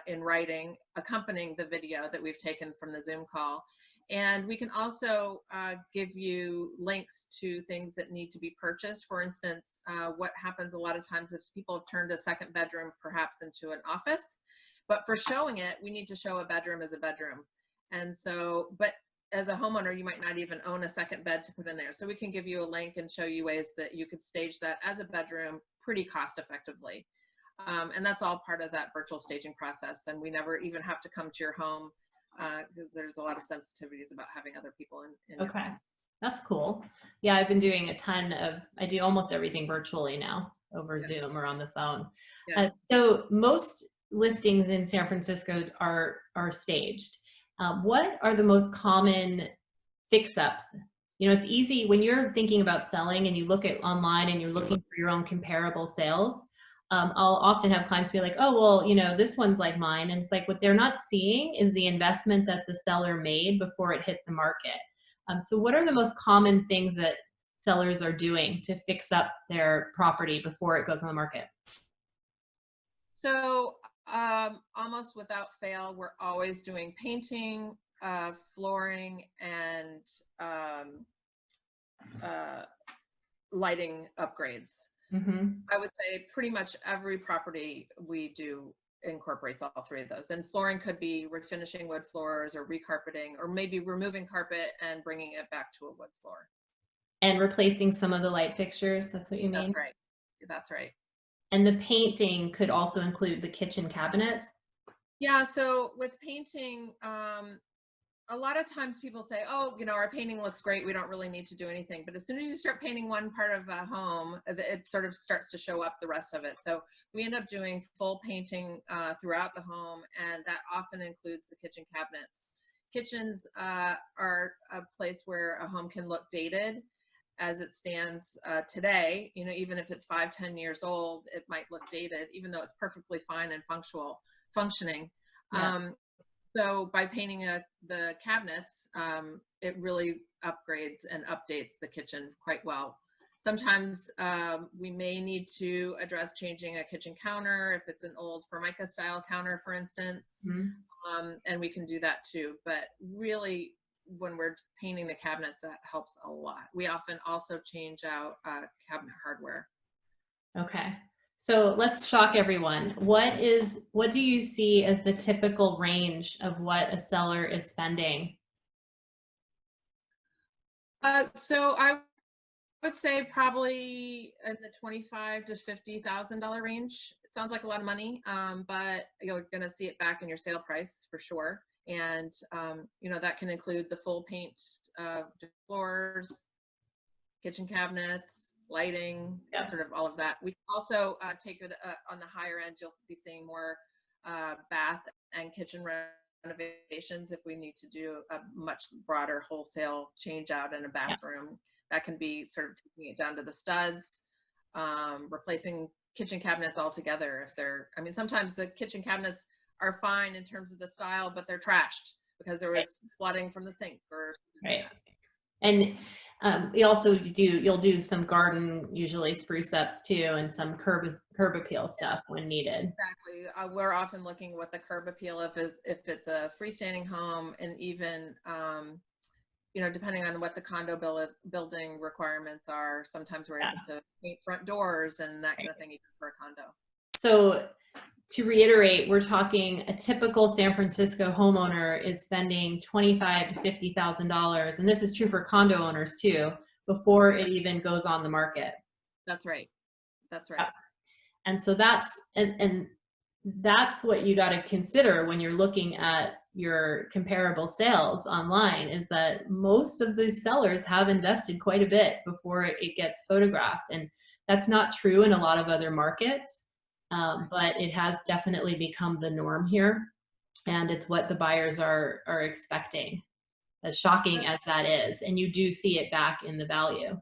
in writing, accompanying the video that we've taken from the Zoom call. And we can also give you links to things that need to be purchased. For instance, what happens a lot of times is people have turned a second bedroom perhaps into an office, but for showing it, we need to show a bedroom as a bedroom. And so, but as a homeowner, you might not even own a second bed to put in there. So we can give you a link and show you ways that you could stage that as a bedroom pretty cost effectively. And that's all part of that virtual staging process. And we never even have to come to your home because there's a lot of sensitivities about having other people in your home. That's cool. Yeah, I've been doing a ton of, I do almost everything virtually now over Zoom or on the phone. So most listings in San Francisco are staged. What are the most common fix-ups? You know, it's easy when you're thinking about selling and you look at online and you're looking for your own comparable sales. I'll often have clients be like, oh, well, you know, this one's like mine. And it's like, what they're not seeing is the investment that the seller made before it hit the market. So what are the most common things that sellers are doing to fix up their property before it goes on the market? So almost without fail, we're always doing painting, flooring, and lighting upgrades. I would say pretty much every property we do incorporates all three of those. And flooring could be refinishing wood floors or recarpeting, or maybe removing carpet and bringing it back to a wood floor. And replacing some of the light fixtures, that's what you mean? That's right. That's right. And the painting could also include the kitchen cabinets? Yeah, so with painting, a lot of times people say, oh, you know, our painting looks great, we don't really need to do anything. But as soon as you start painting one part of a home, it sort of starts to show up the rest of it. So we end up doing full painting throughout the home, and that often includes the kitchen cabinets. Kitchens are a place where a home can look dated as it stands today. You know, even if it's 5-10 years old, it might look dated, even though it's perfectly fine and functioning. So by painting the cabinets, it really upgrades and updates the kitchen quite well. Sometimes we may need to address changing a kitchen counter if it's an old Formica style counter, for instance, and we can do that too. But really, when we're painting the cabinets, that helps a lot. We often also change out cabinet hardware. Okay. So let's shock everyone. What do you see as the typical range of what a seller is spending? So I would say probably in the $25,000 to $50,000 range. It sounds like a lot of money, but you're going to see it back in your sale price for sure. And you know, that can include the full paint, floors, kitchen cabinets, lighting, sort of all of that. We can also take it on the higher end. You'll be seeing more bath and kitchen renovations if we need to do a much broader wholesale change out in a bathroom. That can be sort of taking it down to the studs, replacing kitchen cabinets altogether. If they're, I mean, sometimes the kitchen cabinets are fine in terms of the style, but they're trashed because there was flooding from the sink or something like that. And you'll do some garden, usually spruce ups too, and some curb appeal stuff when needed. Exactly. We're often looking what the curb appeal if it's a freestanding home, and even you know, depending on what the condo building requirements are, sometimes we're able to paint front doors and that kind of thing even for a condo. So to reiterate, we're talking a typical San Francisco homeowner is spending $25,000 to $50,000, and this is true for condo owners too, before it even goes on the market. That's right. That's right. And so that's what you got to consider when you're looking at your comparable sales online is that most of these sellers have invested quite a bit before it gets photographed. And that's not true in a lot of other markets, but it has definitely become the norm here. And it's what the buyers are expecting, as shocking as that is. And you do see it back in the value.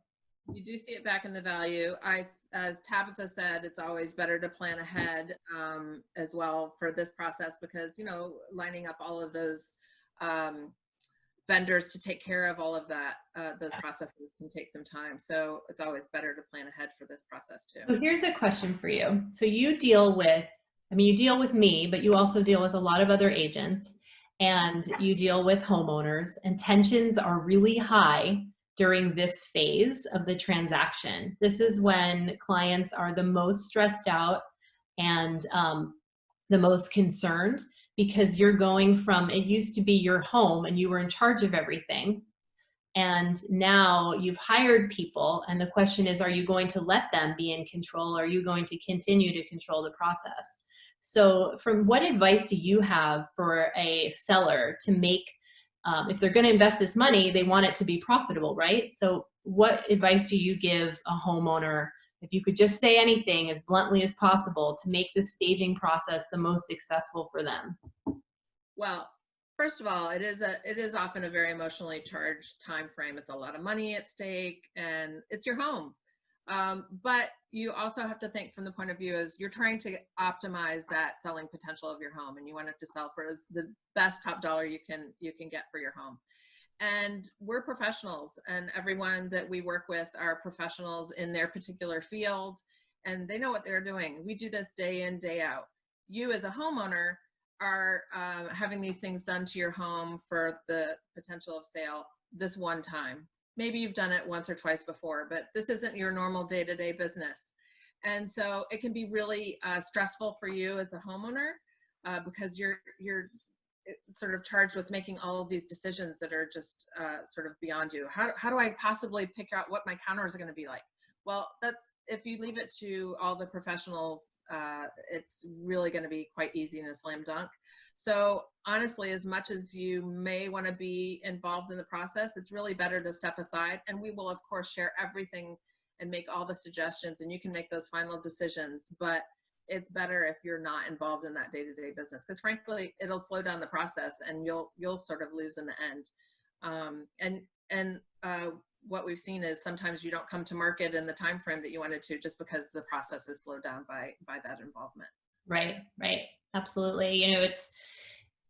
You do see it back in the value. As Tabatha said, it's always better to plan ahead as well for this process, because, you know, lining up all of those vendors to take care of all of that, those processes can take some time. So it's always better to plan ahead for this process too. So here's a question for you. So you deal with, I mean, you deal with me, but you also deal with a lot of other agents, and you deal with homeowners, and tensions are really high during this phase of the transaction. This is when clients are the most stressed out and the most concerned, because you're going from, it used to be your home and you were in charge of everything, and now you've hired people, and the question is, are you going to let them be in control? Are you going to continue to control the process? So from what advice do you have for a seller to make, if they're going to invest this money, they want it to be profitable, right? So what advice do you give a homeowner, if you could just say anything as bluntly as possible, to make the staging process the most successful for them? Well, first of all, it is often a very emotionally charged time frame. It's a lot of money at stake, and it's your home. But you also have to think from the point of view as you're trying to optimize that selling potential of your home, and you want it to sell for the best top dollar you can get for your home. And we're professionals, and everyone that we work with are professionals in their particular field, and they know what they're doing. We do this day in, day out. You as a homeowner are having these things done to your home for the potential of sale this one time. Maybe you've done it once or twice before, but this isn't your normal day-to-day business. And so it can be really stressful for you as a homeowner because you're sort of charged with making all of these decisions that are just sort of beyond you. How do I possibly pick out what my counters are going to be like? Well, if you leave it to all the professionals, it's really going to be quite easy and a slam dunk. So honestly, as much as you may want to be involved in the process, it's really better to step aside, and we will of course share everything and make all the suggestions, and you can make those final decisions. But it's better if you're not involved in that day-to-day business, because frankly, it'll slow down the process and you'll sort of lose in the end. What we've seen is sometimes you don't come to market in the time frame that you wanted to, just because the process is slowed down by that involvement. Right, absolutely. You know,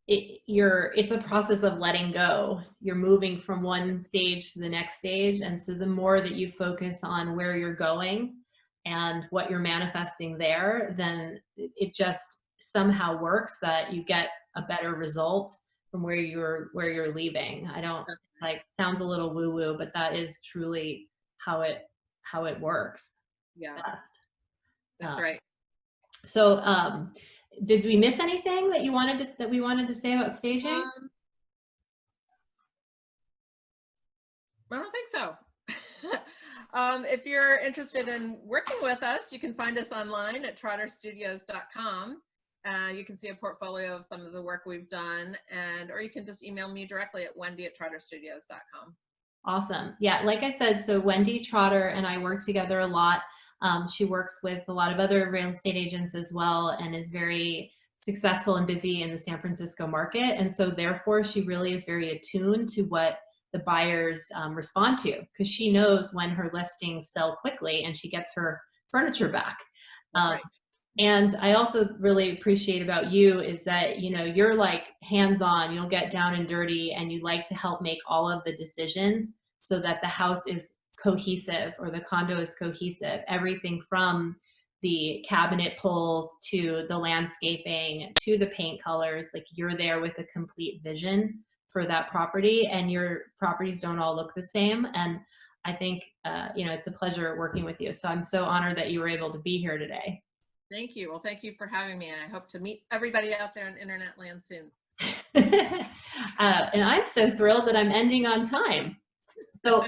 it's a process of letting go. You're moving from one stage to the next stage, and so the more that you focus on where you're going and what you're manifesting there, then it just somehow works that you get a better result from where you're leaving. I don't, like, sounds a little woo woo, but that is truly how it works. Yeah, best. that's right. So did we miss anything that we wanted to say about staging? I don't think so. If you're interested in working with us, you can find us online at trotterstudios.com. You can see a portfolio of some of the work we've done, or you can just email me directly at wendy@trotterstudios.com. Awesome. Yeah, like I said, so Wendy, Trotter, and I work together a lot. She works with a lot of other real estate agents as well, and is very successful and busy in the San Francisco market. And so therefore, she really is very attuned to what the buyers respond to, because she knows when her listings sell quickly and she gets her furniture back. Right. And I also really appreciate about you is that, you know, you're like hands-on, you'll get down and dirty, and you like to help make all of the decisions so that the house is cohesive or the condo is cohesive. Everything from the cabinet pulls to the landscaping to the paint colors, like you're there with a complete vision for that property, and your properties don't all look the same. And I think, you know, it's a pleasure working with you. So I'm so honored that you were able to be here today. Thank you. Well, thank you for having me, and I hope to meet everybody out there in internet land soon. And I'm so thrilled that I'm ending on time. So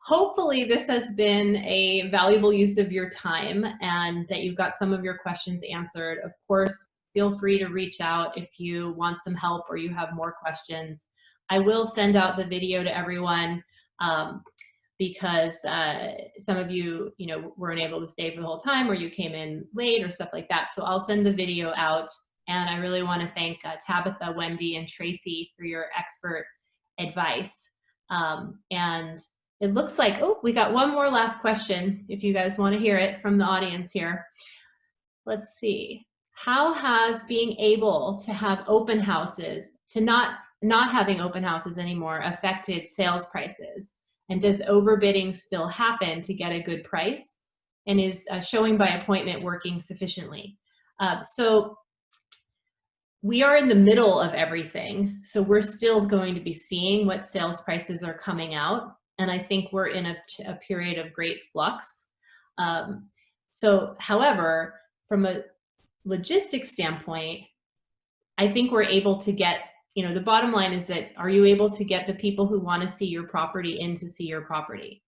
hopefully this has been a valuable use of your time and that you've got some of your questions answered. Of course, feel free to reach out if you want some help or you have more questions. I will send out the video to everyone because some of you, weren't able to stay for the whole time, or you came in late or stuff like that. So I'll send the video out. And I really want to thank Tabatha, Wendy, and Tracy for your expert advice. And it looks like, oh, we got one more last question, if you guys want to hear it from the audience here. Let's see. How has being able to have open houses, to not having open houses anymore, affected sales prices? And does overbidding still happen to get a good price? And is showing by appointment working sufficiently? So we are in the middle of everything. So we're still going to be seeing what sales prices are coming out. And I think we're in a period of great flux. However, from a logistics standpoint, I think we're able to get, the bottom line is that, are you able to get the people who want to see your property in to see your property?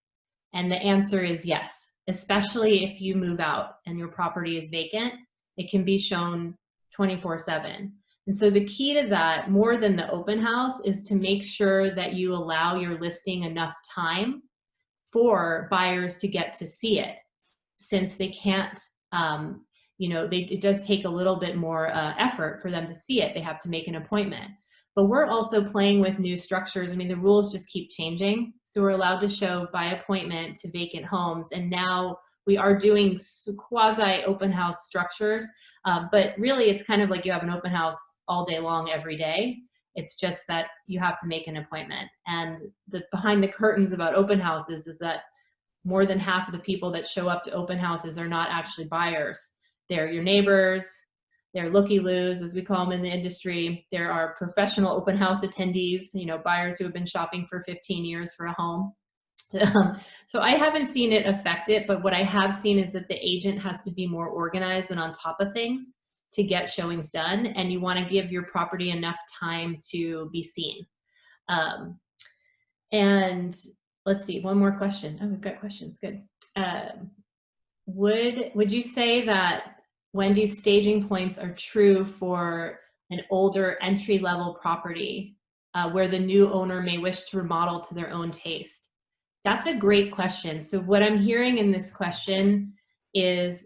And the answer is yes, especially if you move out and your property is vacant. It can be shown 24/7. And so the key to that, more than the open house, is to make sure that you allow your listing enough time for buyers to get to see it, since they can't, it does take a little bit more effort for them to see it. They have to make an appointment. But we're also playing with new structures. I mean, the rules just keep changing. So we're allowed to show by appointment to vacant homes. And now we are doing quasi open house structures. But really, it's kind of like you have an open house all day long, every day. It's just that you have to make an appointment. And the behind the curtains about open houses is that more than half of the people that show up to open houses are not actually buyers. They're your neighbors. They're looky-loos, as we call them in the industry. There are professional open house attendees, buyers who have been shopping for 15 years for a home. So I haven't seen it affect it, but what I have seen is that the agent has to be more organized and on top of things to get showings done, and you want to give your property enough time to be seen. And let's see, one more question. Oh, we've got questions, good. Would you say that Wendy's staging points are true for an older entry-level property where the new owner may wish to remodel to their own taste? That's a great question. So what I'm hearing in this question is,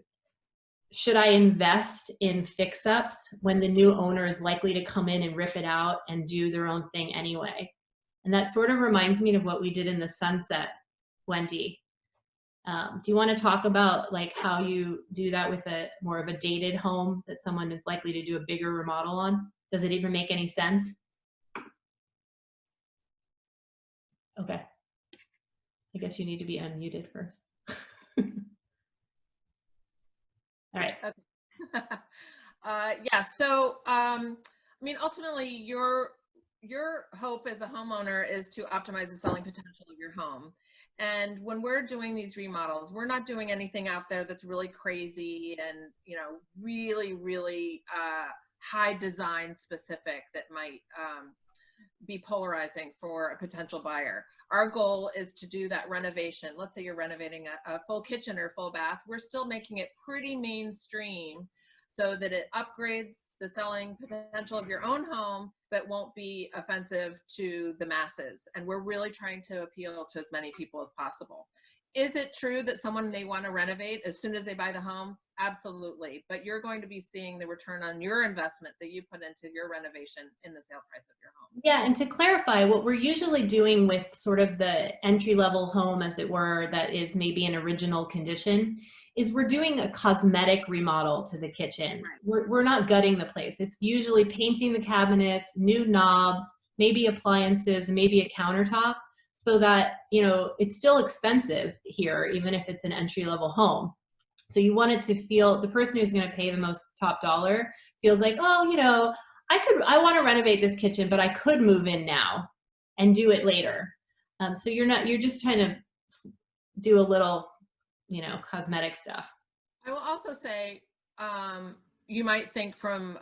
should I invest in fix-ups when the new owner is likely to come in and rip it out and do their own thing anyway? And that sort of reminds me of what we did in the Sunset, Wendy. Do you want to talk about like how you do that with a more of a dated home that someone is likely to do a bigger remodel on? Does it even make any sense? Okay. I guess you need to be unmuted first. All right. Okay. Yeah. So, I mean, ultimately, your hope as a homeowner is to optimize the selling potential of your home. And when we're doing these remodels, we're not doing anything out there that's really crazy and, really, really high design specific that might be polarizing for a potential buyer. Our goal is to do that renovation. Let's say you're renovating a full kitchen or full bath. We're still making it pretty mainstream so that it upgrades the selling potential of your own home, but won't be offensive to the masses. And we're really trying to appeal to as many people as possible. Is it true that someone may want to renovate as soon as they buy the home? Absolutely. But you're going to be seeing the return on your investment that you put into your renovation in the sale price of your home. Yeah, and to clarify, what we're usually doing with sort of the entry-level home, as it were, that is maybe an original condition, is we're doing a cosmetic remodel to the kitchen. We're not gutting the place. It's usually painting the cabinets, new knobs, maybe appliances, maybe a countertop, so that, it's still expensive here, even if it's an entry-level home. So you want it to feel, the person who's going to pay the most top dollar feels like, oh, I want to renovate this kitchen, but I could move in now and do it later. So you're just trying to do a little, cosmetic stuff. I will also say, you might think from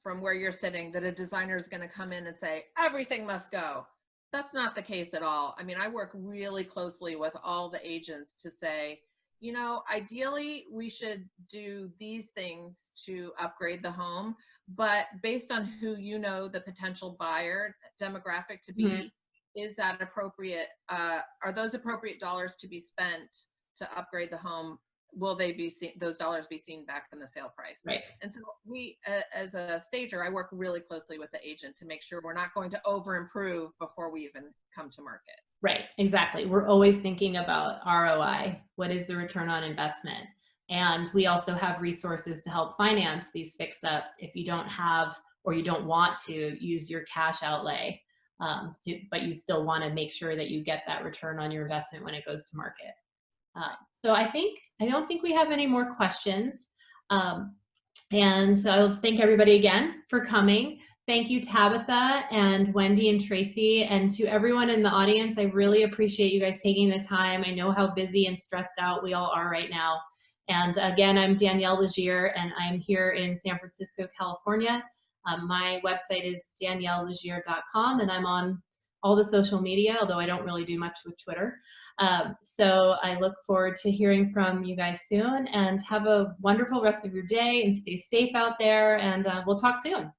where you're sitting that a designer is going to come in and say, everything must go. That's not the case at all. I mean, I work really closely with all the agents to say, you know, ideally we should do these things to upgrade the home, but based on who you know the potential buyer demographic to be, is that appropriate? Are those appropriate dollars to be spent to upgrade the home? Will they be those dollars be seen back in the sale price? Right. And so we, as a stager, I work really closely with the agent to make sure we're not going to over improve before we even come to market. Right, exactly. We're always thinking about ROI. What is the return on investment? And we also have resources to help finance these fix-ups if you don't have or you don't want to use your cash outlay, but you still want to make sure that you get that return on your investment when it goes to market. So I don't think we have any more questions. And so I'll just thank everybody again for coming. Thank you, Tabatha and Wendy and Tracy, and to everyone in the audience. I really appreciate you guys taking the time. I know how busy and stressed out we all are right now. And again, I'm Danielle Lazier, and I'm here in San Francisco, California. My website is daniellelazier.com, and I'm on all the social media, although I don't really do much with Twitter. So I look forward to hearing from you guys soon, and have a wonderful rest of your day and stay safe out there, and we'll talk soon.